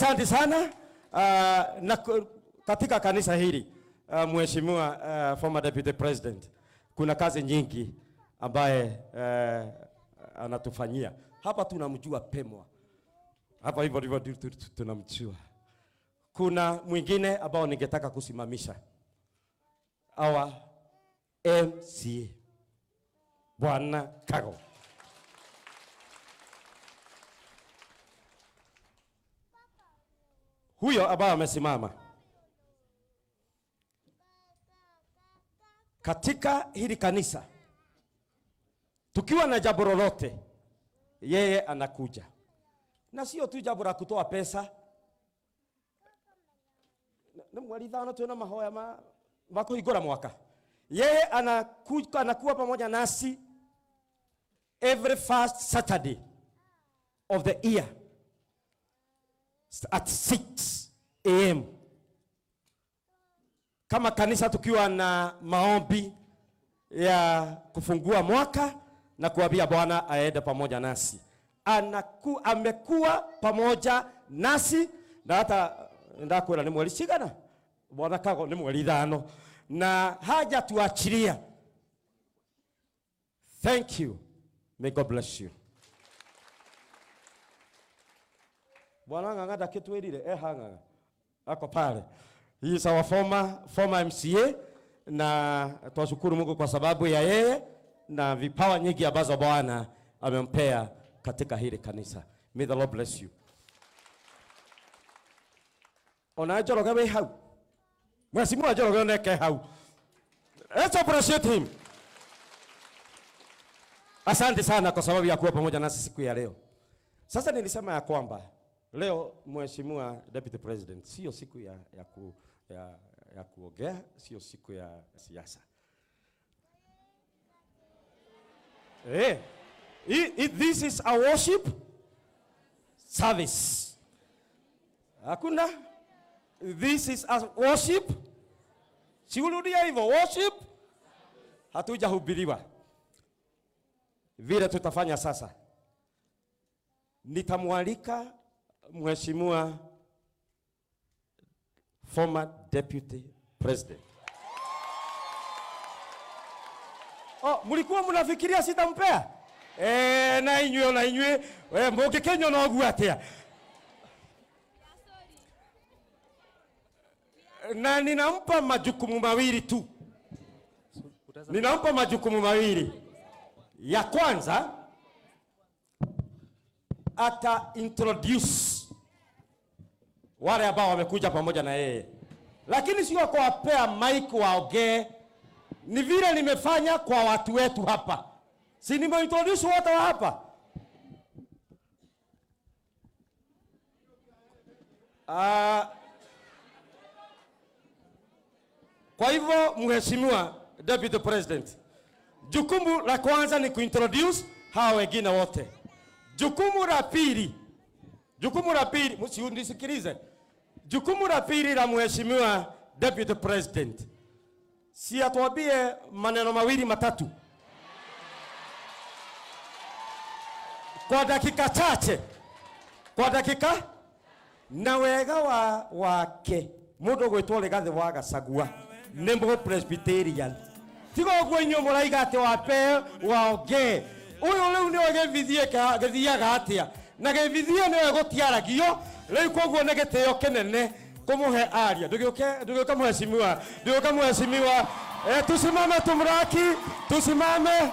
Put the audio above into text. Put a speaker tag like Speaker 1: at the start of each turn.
Speaker 1: Asante sana. Na katika kanisa hili Mheshimiwa former deputy president, kuna kazi nyingi ambaye anatufanyia. Hapa tunamjua Pemwa. Hapa hivyo ndivyo tunamjua. Kuna mwingine ambao ningetaka kusimamisha. Our MCA Bwana Kago. Huyo ambao amesimama katika hili kanisa, tukiwa na jambo lolote, yeye anakuja. Na sio tu jambo la kutoa pesa. Na mwalidhana tuena mahoya wako igora mwaka. Yeye anakuwa pamoja nasi every first Saturday of the year at 6 a.m. Kama kanisa tukiwa na maombi ya kufungua mwaka na kuambia Bwana aende pamoja nasi. Amekuwa pamoja nasi na hata ndakwenda ni mweli cigana. Bwana Kago ni mweli 5 na haja tuachilia. Thank you. May God bless you. Bwana nganga kitwirire hanga ako pale. He is our former MCA na twashukuru Mungu kwa sababu ya yeye na vipawa nyingi ambazo Bwana amempea katika hili kanisa. May the Lord bless you. Onajoroga we hau. Mwasimu ajoroga neke hau. Let's appreciate him. Asante sana kwa sababu ya kuwa pamoja nasi siku ya leo. Sasa nilisema ya kwamba leo Mheshimiwa Deputy President, sio siku ya kuongea, sio siku ya siasa. This is a worship service. Hakuna. This is a worship. Siurudia hivyo, worship. Hatujahubiriwa. Vile tutafanya sasa. Nitamwalika Mheshimiwa former deputy president. Mlikuwa mnafikiria sitampea? Na inywe mboke Kenya na oguatea. Na ninampa majukumu mawili tu. Ninampa majukumu mawili. Ya kwanza ata introduce wale ambao wamekuja pamoja na yeye. Lakini sio kwa wapea mic waongee. Ni vile nimefanya kwa watu wetu hapa. Si nimeintroduce watu wa hapa. Kwa hivyo Mheshimiwa Deputy President, jukumu la kwanza ni kuintroduce hao wengine wote. Jukumu la pili, msiunisikilize. Jukumu la pili la Mheshimiwa Deputy President, si atuambie maneno mawili matatu kwa dakika chache, kwa dakika na wega wake mundu gwitwo Rigathi wa Gachagua nembo Presbyterian tigo gwenyo muraiga ati wape waonge uyu riu ni ogevithie gathiaga atia na gevithie ni gutiaragio riu koguo ne gitio kinene kumuhe aria ndugioka mheshimiwa tusimame tumraki tusimame.